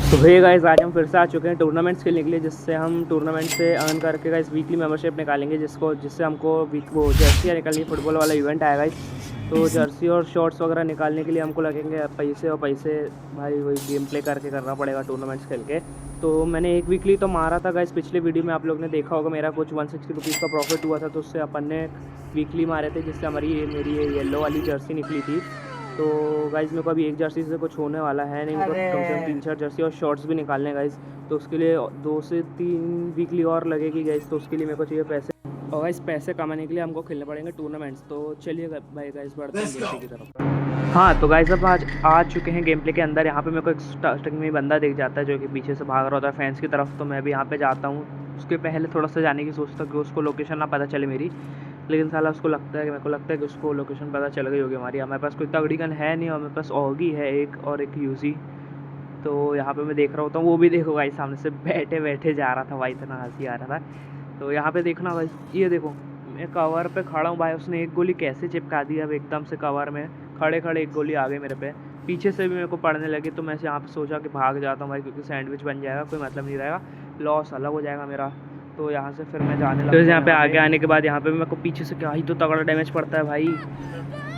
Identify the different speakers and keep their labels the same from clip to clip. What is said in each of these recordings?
Speaker 1: तो भैया गाइस आज हम फिर से आ चुके हैं टूर्नामेंट्स खेलने के लिए, जिससे हम टूर्नामेंट से अर्न करके गाइस वीकली मेंबरशिप निकालेंगे, जिससे हमको वो जर्सी निकालनी, फुटबॉल वाला इवेंट आएगा गाइस। तो जर्सी और शॉर्ट्स वगैरह निकालने के लिए हमको लगेंगे पैसे, और पैसे भाई वही गेम प्ले करके करना पड़ेगा टूर्नामेंट्स खेल के। तो मैंने एक वीकली तो मारा था गाइस, पिछले वीडियो में आप लोग ने देखा होगा, मेरा कुछ 160 रुपीज़ का प्रॉफिट हुआ था। तो उससे अपन ने वीकली मारे थे, जिससे मेरी ये येलो वाली जर्सी निकली थी। तो गाइज़ मेरे को अभी एक जर्सी से कुछ होने वाला है नहीं, मेरे को कम से कम 3-4 जर्सी और शॉर्ट्स भी निकालने हैं गाइज़। तो उसके लिए 2 से 3 वीकली और लगेगी गाइज़। तो उसके लिए मेरे को चाहिए पैसे, और गाइज़ पैसे कमाने के लिए हमको खेलने पड़ेंगे टूर्नामेंट्स। तो चलिए भाई गाइज़ बढ़ते हैं गेम प्ले की तरफ। हाँ तो गाइज़ अब आज आ चुके हैं गेम प्ले के अंदर। यहाँ पे मेरे को एक स्टार्टिंग में बंदा दिख जाता है जो कि पीछे से भाग रहा होता है फैंस की तरफ। तो मैं भी यहाँ पे जाता हूँ। उसके पहले थोड़ा सा जाने की सोचता हूँ कि उसको लोकेशन ना पता चले मेरी, लेकिन साला उसको लगता है कि मेरे को लगता है कि उसको लोकेशन पता चल गई होगी हमारी। हमारे पास कोई तगड़ी गन है नहीं, और मेरे पास ऑगी है एक, और एक यूजी। तो यहाँ पे मैं देख रहा होता हूँ, वो भी देखो भाई सामने से बैठे बैठे जा रहा था भाई, इतना हंसी आ रहा था। तो यहाँ पे देखना भाई, ये देखो मैं कवर पे खड़ा हूँ भाई, उसने एक गोली कैसे चिपका दी। अब एकदम से कवर में खड़े खड़े एक गोली आ गई मेरे पे, पीछे से भी मेरे को पड़ने लगी। तो मैं यहाँ पे सोचा कि भाग जाता हूँ भाई, क्योंकि सैंडविच बन जाएगा, कोई मतलब नहीं रहेगा, लॉस अलग हो जाएगा मेरा। तो यहाँ से फिर मैं जाने लगा। तो यहाँ पे आगे आने के बाद यहाँ पे मेरे को पीछे से क्या ही तो तगड़ा डैमेज पड़ता है भाई।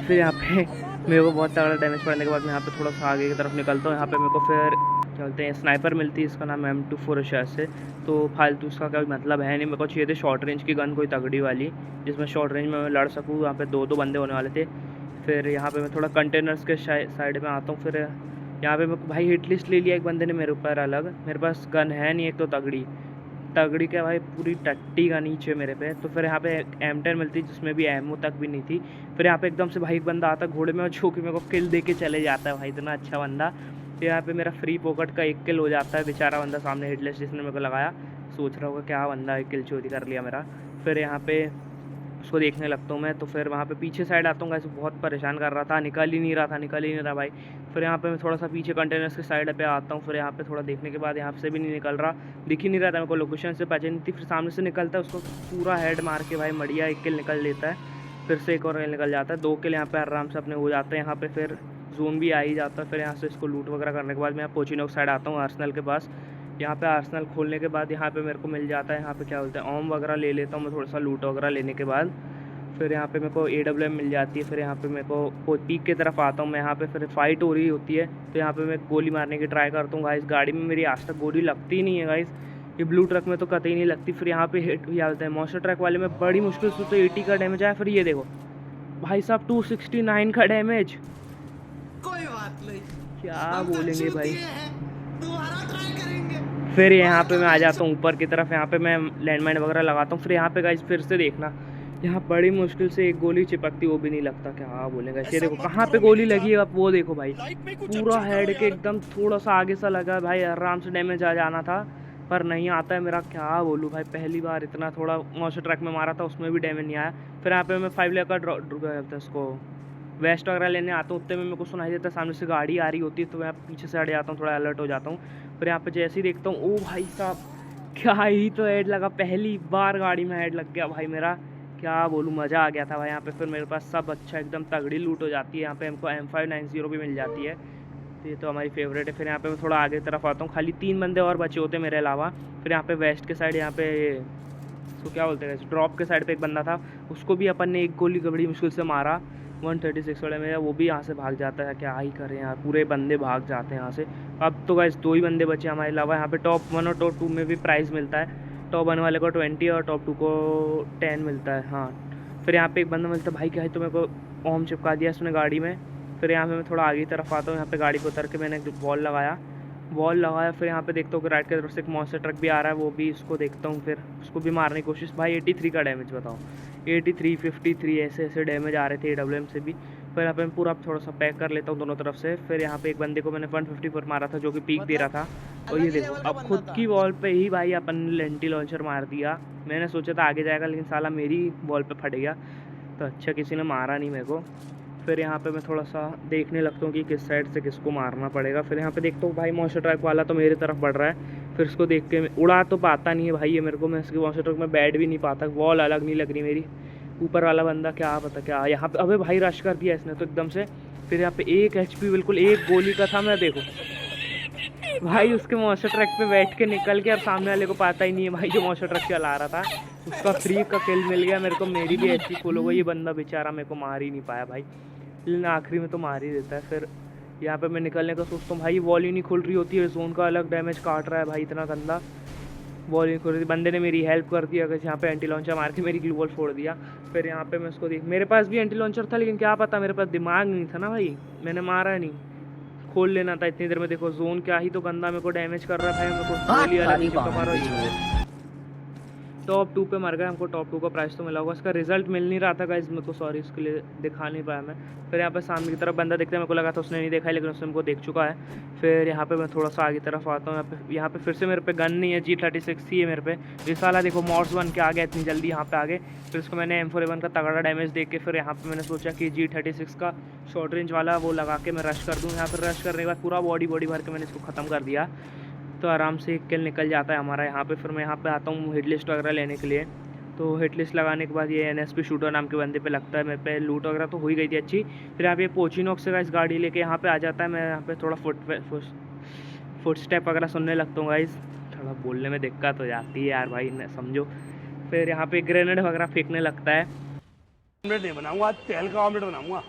Speaker 1: फिर यहाँ पे मेरे को बहुत तगड़ा डैमेज पड़ने के बाद मैं यहाँ पे थोड़ा सा आगे की तरफ निकलता हूँ। यहाँ पे मेरे को फिर क्या बोलते हैं, स्नाइपर मिलती है, इसका नाम M24 शायद से। तो फालतू उसका कोई मतलब है नहीं, मेरे को चाहिए थे शॉर्ट रेंज की गन, कोई तगड़ी वाली जिसमें शॉर्ट रेंज में मैं लड़ सकूँ। यहाँ पे 2-2 बंदे होने वाले थे। फिर यहाँ पे मैं थोड़ा कंटेनर्स के साइड में आता हूँ। फिर यहाँ पे मैं भाई हिट लिस्ट ले लिया एक बंदे ने मेरे ऊपर अलग। मेरे पास गन है नहीं, एक तो तगड़ी क्या भाई, पूरी टट्टी का नीचे मेरे पे। तो फिर यहाँ पे M10 मिलती जिसमें भी एमओ तक भी नहीं थी। फिर यहाँ पे एकदम से भाई एक बंदा आता घोड़े में, और जो कि मेरे को किल दे के चले जाता है भाई, इतना अच्छा बंदा। फिर यहाँ पे मेरा फ्री पॉकेट का 1 किल हो जाता है। बेचारा बंदा सामने हिटलेस जिसने मेरे को लगाया, सोच रहा होगा क्या बंदा 1 किल चोरी कर लिया मेरा। फिर यहाँ पे उसको देखने लगता हूँ मैं। तो फिर वहाँ पे पीछे साइड आता हूँ, ऐसे बहुत परेशान कर रहा था, निकल ही नहीं रहा भाई। फिर यहाँ पे मैं थोड़ा सा पीछे कंटेनर्स के साइड पे आता हूँ। फिर यहाँ पे थोड़ा देखने के बाद यहाँ से भी नहीं निकल रहा, दिख ही नहीं रहा था मेरे को, लोकेशन से पहचान नहीं थी। फिर सामने से निकलता है, उसको पूरा हेड मार के भाई बढ़िया 1 किल निकल लेता है। फिर से एक और निकल जाता है, 2 किल यहाँ पे आराम से अपने हो जाते हैं। यहाँ पे फिर जोन भी आ ही जाता है। फिर यहाँ से इसको लूट वगैरह करने के बाद मैं पोचिनो साइड आता हूँ, आर्सेनल के पास। यहाँ पे आर्सेनल खोलने के बाद यहाँ पे मेरे को मिल जाता है, यहाँ पे क्या बोलते हैं, ओम वगैरह ले लेता हूँ मैं थोड़ा सा लूट वगैरह लेने के बाद। फिर यहाँ पे मेरे को AWM मिल जाती है। फिर यहाँ पे मेरे को पीक की तरफ आता हूँ मैं, यहाँ पे फिर फाइट हो रही होती है। तो यहाँ पे मैं गोली मारने की ट्राई करता हूँ गाइस। गाड़ी में मेरी आज तक गोली लगती नहीं है गाइस, ये ब्लू ट्रक में तो कतई नहीं लगती। फिर यहाँ पे हिट भी आता है, मॉन्स्टर ट्रक वाले में बड़ी मुश्किल से तो 80 का डैमेज आया। फिर ये देखो भाई साहब 269 का डैमेज,
Speaker 2: कोई बात नहीं,
Speaker 1: क्या बोलेंगे भाई। फिर यहाँ पे मैं आ जाता हूँ ऊपर की तरफ, यहाँ पे मैं लैंडमाइन वगैरह लगाता हूँ। फिर यहाँ पे गाइस फिर से देखना, यहाँ बड़ी मुश्किल से एक गोली चिपकती, वो भी नहीं लगता, क्या बोलेगा। ये देखो कहाँ पे गोली लगी है, अब वो देखो भाई, पूरा हेड के एकदम थोड़ा सा आगे सा लगा भाई, आराम से डैमेज आ जाना था, पर नहीं आता है मेरा। क्या बोलूँ भाई, पहली बार इतना थोड़ा मॉन्स्टर ट्रक में मारा था, उसमें भी डैमेज नहीं आया। फिर यहाँ पे मैं 5 लेकर उसको वेस्ट वगैरह लेने आता हूँ। उतने में मेरे को सुनाई देता है सामने से गाड़ी आ रही होती है, तो मैं पीछे से हट जाता हूँ, थोड़ा अलर्ट हो जाता हूँ। फिर यहाँ पे जैसे ही देखता हूँ, ओ भाई साहब क्या ही तो हेड लगा, पहली बार गाड़ी में हेड लग गया भाई मेरा, क्या बोलूँ, मज़ा आ गया था भाई। यहाँ पे फिर मेरे पास सब अच्छा एकदम तगड़ी लूट हो जाती है। यहाँ पे हमको M590 भी मिल जाती है, तो ये तो हमारी फेवरेट है। फिर यहाँ पे मैं थोड़ा आगे तरफ आता हूँ, खाली 3 बंदे और बचे होते मेरे अलावा। फिर यहाँ पे वेस्ट के साइड, यहाँ पे उसको क्या बोलते हैं, ड्रॉप के साइड पे एक बंदा था, उसको भी अपन ने एक गोली बड़ी मुश्किल से मारा, 136 वाले में, वो भी यहाँ से भाग जाता है। क्या ही करें यार, पूरे बंदे भाग जाते हैं यहाँ से। अब तो गाइस 2 ही बंदे बचे हमारे अलावा। यहाँ पे टॉप 1 और टॉप 2 में भी प्राइज़ मिलता है, टॉप 1 वाले को 20 और टॉप 2 को 10 मिलता है। हाँ फिर यहाँ पे एक बंदा मिलता है, भाई क्या है, तो मेरे को ओम चिपका दिया उसने गाड़ी में। फिर यहाँ पे मैं थोड़ा आगे की तरफ आता हूँ, यहाँ पे गाड़ी को उतर के मैंने वॉल लगाया। फिर यहाँ पे देखता हूँ कि राइट की तरफ से एक मॉन्स्टर ट्रक भी आ रहा है, वो भी इसको देखता हूँ, फिर उसको भी मारने की कोशिश। भाई 83 का डैमेज, बताओ 83, 53 ऐसे डैमेज आ रहे थे AWM से भी। फिर यहाँ पे मैं पूरा थोड़ा सा पैक कर लेता हूँ दोनों तरफ से। फिर यहाँ पे एक बंदे को मैंने 154 मारा था, जो कि पीक दे रहा था। और ये देखो अब खुद की वॉल पे ही भाई अपन ने लेंटी लॉन्चर मार दिया। मैंने सोचा था आगे जाएगा, लेकिन साला मेरी वॉल पे फट गया। तो अच्छा किसी ने मारा नहीं मेरे को। फिर यहाँ पे मैं थोड़ा सा देखने लगता हूँ कि किस साइड से किसको मारना पड़ेगा। फिर यहाँ पे देखता हूँ भाई मॉन्स्टर ट्रक वाला तो मेरी तरफ बढ़ रहा है। फिर उसको देख के उड़ा तो पाता नहीं है भाई ये मेरे को, मैं इसके मॉन्स्टर ट्रक में बैठ भी नहीं पाता, वॉल अलग नहीं लग रही मेरी। ऊपर वाला बंदा क्या पता क्या यहाँ पे, अबे भाई रश कर दिया इसने तो एकदम से। फिर यहाँ पे 1 HP बिल्कुल, 1 गोली का था, मैं देखो भाई उसके मॉन्स्टर ट्रक पे बैठ के निकल के, अब सामने वाले को पता ही नहीं है भाई जो मॉन्स्टर ट्रक चला रहा था, उसका फ्री का किल मिल गया मेरे को। मेरी भी ऐसी फुल हो गई, ये बंदा बेचारा मेरे को मार ही नहीं पाया भाई, लेकिन आखिरी में तो मार ही देता है। फिर यहाँ पे मैं निकलने का सोचता हूँ भाई, वॉल ही नहीं खुल रही होती है, जोन का अलग डैमेज काट रहा है भाई, इतना गंदा वॉल नहीं खुल रही। बंदे ने मेरी हेल्प कर दी, अगर यहाँ पे एंटी लॉन्चर मार के मेरी ग्लू वॉल फोड़ दिया। फिर यहाँ पे मैं उसको देख, मेरे पास भी एंटी लॉन्चर था, लेकिन क्या पता मेरे पास दिमाग नहीं था ना भाई, मैंने मारा नहीं, खोल लेना था इतनी देर में। देखो जोन क्या ही तो गंदा मेरे को डैमेज कर रहा है भाई, मेरे को गोली वाला नीचे का मारो। टॉप 2 पे मर गए, हमको टॉप 2 का प्राइस तो मिला होगा, इसका रिजल्ट मिल नहीं रहा था गाइस मेरे को, सॉरी इसके लिए दिखा नहीं पाया मैं। फिर यहाँ पे सामने की तरफ बंदा दिखता है, मेरे को लगा था उसने नहीं देखा है, लेकिन उसने हमको देख चुका है। फिर यहाँ पे मैं थोड़ा सा आगे तरफ आता हूँ, यहाँ पे फिर से मेरे पे गन नहीं है, G36 ही है मेरे पे। ये साला देखो मॉड्स बन के आ गया इतनी जल्दी यहाँ पे आगे। फिर उसको मैंने M4A1 का तगड़ा डैमेज देख के फिर यहाँ पे मैंने सोचा कि G36 का शॉर्ट रेंज वाला वो लगा के मैं रश कर दूँ। यहाँ पर रश करने के बाद पूरा बॉडी भर के मैंने इसको ख़त्म कर दिया, तो आराम से एक किल निकल जाता है हमारा यहाँ पे। फिर मैं यहाँ पे आता हूँ हिट लिस्ट वगैरह लेने के लिए, तो हिट लिस्ट लगाने के बाद ये NSP शूटर नाम के बंदे पे लगता है, मेरे पे लूट वगैरह तो हो ही गई थी अच्छी। फिर यहाँ पे पोचिनोक से गाइस गाड़ी लेके यहाँ पे आ जाता है, मैं यहाँ पे थोड़ा फुट स्टेप वगैरह सुनने लगता हूँ गाइस, थोड़ा बोलने में दिक्कत हो जाती है यार भाई, समझो। फिर यहाँ पे ग्रेनेड वगैरह फेंकने लगता है,
Speaker 3: ऑमलेट नहीं बनाऊंगा, तेल का ऑमलेट बनाऊंगा।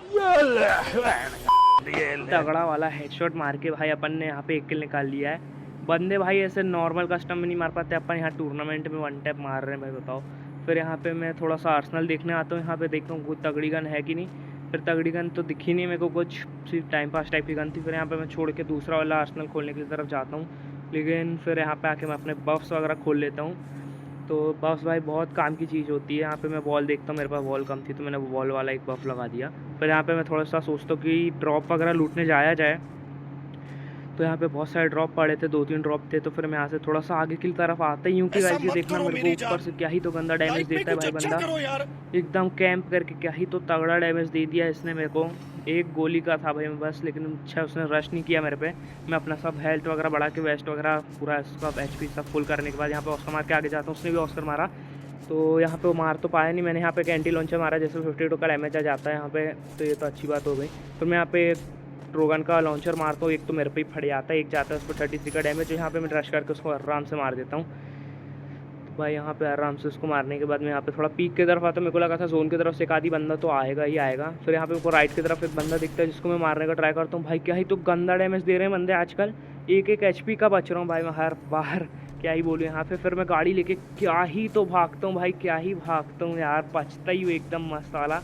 Speaker 1: तगड़ा वाला हेडशॉट मार के भाई अपन ने यहाँ पे एक किल निकाल लिया है। बंदे भाई ऐसे नॉर्मल कस्टम में नहीं मार पाते, अपन यहाँ टूर्नामेंट में 1 टैप मार रहे हैं भाई, बताओ। फिर यहाँ पे मैं थोड़ा सा आर्सेनल देखने आता हूँ, यहाँ पे देखता हूँ कोई तगड़ी गन है कि नहीं। फिर तगड़ी गन तो दिखी नहीं मेरे को, कुछ सिर्फ टाइम पास टाइप की गन थी। फिर यहाँ पे मैं छोड़ के दूसरा वाला आर्सेनल खोलने की तरफ जाता हूँ, लेकिन फिर यहाँ पे आके मैं अपने बफ्स वगैरह खोल लेता हूँ। तो बफ्स भाई बहुत काम की चीज़ होती है। यहाँ पे मैं बॉल देखता हूँ, मेरे पास बॉल कम थी तो मैंने बॉल वाला एक बफ लगा दिया। फिर यहाँ पे मैं थोड़ा सा सोचता हूँ कि ड्रॉप वगैरह लूटने जाया जाए, तो यहाँ पे बहुत सारे ड्रॉप पड़े थे, 2-3 ड्रॉप थे। तो फिर मैं यहाँ से थोड़ा सा आगे की तरफ आता ही हूँ कि गाइस ये देखना मेरे को ऊपर से क्या ही तो गंदा डैमेज देता है भाई बंदा, एकदम कैंप करके क्या ही तो तगड़ा डैमेज दे दिया इसने मेरे को। एक गोली का था भाई मैं बस, लेकिन अच्छा उसने रश नहीं किया मेरे पे। मैं अपना सब हेल्थ वगैरह बढ़ा के वेस्ट वगैरह पूरा इसका HP सब फुल करने के बाद यहाँ पे ऑस्कर मार के आगे जाता हूँ। उसने भी ऑस्कर मारा, तो यहाँ पे वो मार तो पाया नहीं मैंने। यहाँ पे एक एंटी लॉन्चर मारा, जैसे 52 का डैमेज आ जाता है यहाँ पे, तो ये तो अच्छी बात हो गई। फिर मैं यहाँ पे ट्रोगन का लॉन्चर मारता हूँ, एक तो मेरे पे ही फट जाता है, एक जाता है उसको 33 का डैमेज। यहाँ पे मैं रश करके उसको आराम से मार देता हूँ। तो भाई यहाँ पे आराम से उसको मारने के बाद मैं यहाँ पे थोड़ा पीक की तरफ आता हूँ। मेरे को लगा था जोन की तरफ से एक आधी बंदा तो आएगा ही आएगा। फिर यहाँ पे मेरे को राइट की तरफ एक बंदा दिखता है जिसको मैं मारने का ट्राई करता हूँ। भाई क्या ही तो गंदा डैमेज दे रहे हैं बंदे आजकल, 1-1 HP का बच रहा हूँ भाई मैं हर बार, क्या ही बोलूँ। यहाँ पे फिर मैं गाड़ी लेके क्या ही तो भागता हूँ भाई, क्या ही भागता हूँ यार, बचता ही हूँ एकदम मस्त वाला।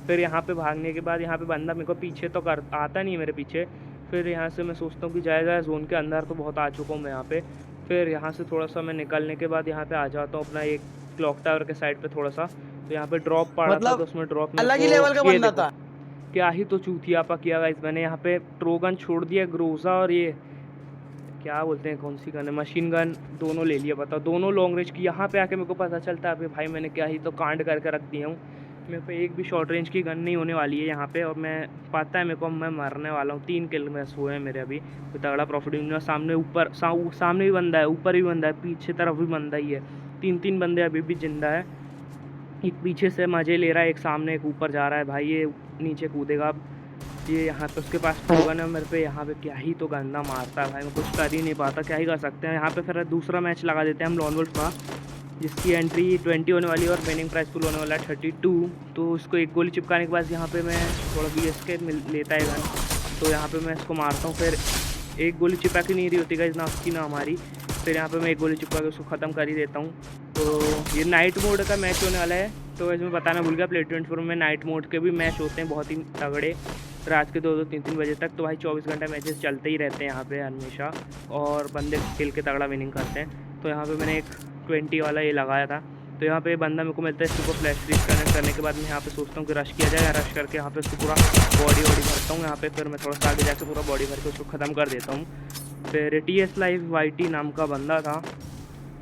Speaker 1: फिर यहाँ पे भागने के बाद यहाँ पे बंदा मेरे को पीछे तो कर आता नहीं है मेरे पीछे। फिर यहाँ से मैं सोचता हूँ कि जाए जोन के अंदर तो बहुत आ चुका हूँ मैं यहाँ पे। फिर यहाँ से थोड़ा सा मैं निकलने के बाद यहाँ पे आ जाता हूँ अपना एक क्लॉक टावर के साइड पे थोड़ा सा, तो यहाँ पे ड्रॉप पड़ा था, तो उसमें ड्रॉप
Speaker 2: अलग ही लेवल का बंदा था।
Speaker 1: क्या ही तो चूतियापा किया गाइस मैंने। यहाँ पे ट्रोगन छोड़ दिया, ग्रोजा और ये क्या बोलते हैं कौन सी गन है, मशीन गन, दोनों ले लिया। बताओ दोनों लॉन्ग रेंज की। यहाँ पे आके मेरे को पता चलता है भाई मैंने क्या ही तो कांड करके रख दिया हूँ। मेरे पे एक भी शॉर्ट रेंज की गन नहीं होने वाली है यहाँ पे, और मैं पता है मेरे को मैं मरने वाला हूँ। 3 किल में हुए हैं मेरे अभी, तो तगड़ा प्रॉफिट भी। सामने ऊपर सामने भी बंदा है, ऊपर भी बंदा है, पीछे तरफ भी बंदा ही है, 3 बंदे अभी भी जिंदा है। एक पीछे से मज़े ले रहा है, एक सामने एक ऊपर जा रहा है भाई, ये नीचे कूदेगा अब। ये यहाँ पे उसके पास टोगन है मेरे पे, यहाँ पे क्या ही तो गंदा मारता है भाई, मैं कुछ कर ही नहीं पाता, क्या ही कर सकते हैं। यहाँ पे फिर दूसरा मैच लगा देते हैं हम लॉन वुल्फ का, जिसकी एंट्री 20 होने वाली है और विनिंग प्राइस फुल होने वाला है 32। तो उसको एक गोली चिपकाने के बाद यहाँ पे मैं थोड़ा BSK लेता है गन, तो यहाँ पे मैं इसको मारता हूँ। फिर एक गोली चिपका के नहीं रही होती गाइस, ना उसकी ना हमारी। फिर यहाँ पे मैं एक गोली चिपका के उसको ख़त्म कर ही देता हूँ। तो ये नाइट मोड का मैच होने वाला है, तो इसमें बताना भूल गया, Play24 में नाइट मोड के भी मैच होते हैं बहुत ही तगड़े, रात के 2-2 3-3 बजे तक। तो भाई 24 घंटा मैचेस चलते ही रहते हैं यहाँ पे हमेशा, और बंदे खेल के तगड़ा विनिंग करते हैं। तो यहाँ पे मैंने एक 20 वाला ये लगाया था, तो यहाँ पे बंदा मेरे को मिलता है, इसको फ्लैश फ्रीज कनेक्ट करने के बाद मैं यहाँ पे सोचता हूँ कि रश किया जाए। रश करके यहाँ पे उसको पूरा बॉडी भरता हूँ यहाँ पे, फिर मैं थोड़ा सा आगे जाकर पूरा बॉडी भर के उसको ख़त्म कर देता हूँ। फिर TS Live YT नाम का बंदा था,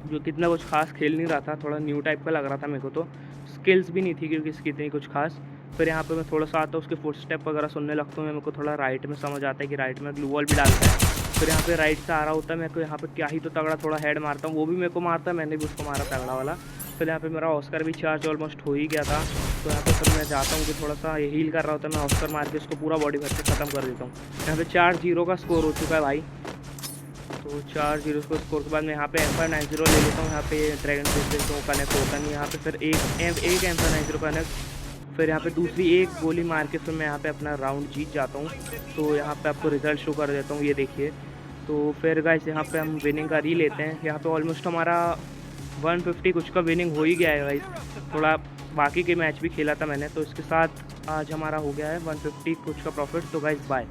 Speaker 1: जो कितना कुछ खास खेल नहीं रहा था, थोड़ा न्यू टाइप का लग रहा था मेरे को, तो स्किल्स भी नहीं थी क्योंकि इसकी इतनी कुछ खास। फिर यहाँ पे मैं थोड़ा सा आता हूँ, उसके फुट स्टेप वगैरह सुनने लगता हूँ। मेरे को थोड़ा राइट में समझ आता है कि राइट में ग्लू वॉल भी डालता है। फिर यहाँ पे राइट से आ रहा होता है, मेरे को यहाँ पे क्या ही तो तगड़ा थोड़ा हेड मारता हूँ, वो भी मेरे को मारता है, मैंने भी उसको मारा तगड़ा वाला। फिर यहाँ पे मेरा ऑस्कर भी चार्ज ऑलमोस्ट हो ही गया था, तो यहाँ पे फिर मैं जाता हूँ कि थोड़ा सा ये हील कर रहा होता है, मैं ऑस्कर मार के उसको पूरा बॉडी भर के ख़त्म कर देता हूँ। यहाँ पे 4-0 का स्कोर हो चुका है भाई, तो 4-0 को स्कोर के बाद मैं यहाँ पे एम्पायर 9-0 ले लेता हूँ। यहाँ पे ड्रैगन फिश तो कनेक्ट होता नहीं, यहाँ पे फिर एक एम्पायर 9-0 कनेक्ट, फिर यहाँ पे दूसरी एक गोली मार के फिर मैं यहाँ पे अपना राउंड जीत जाता हूँ। तो यहाँ पे आपको रिजल्ट शो कर देता हूँ, ये देखिए। तो फिर गाइस यहाँ पे हम विनिंग कर ही लेते हैं। यहाँ पे ऑलमोस्ट हमारा 150 कुछ का विनिंग हो ही गया है गाइस। थोड़ा बाकी के मैच भी खेला था मैंने, तो इसके साथ आज हमारा हो गया है 150 कुछ का प्रॉफिट। तो गाइस बाय।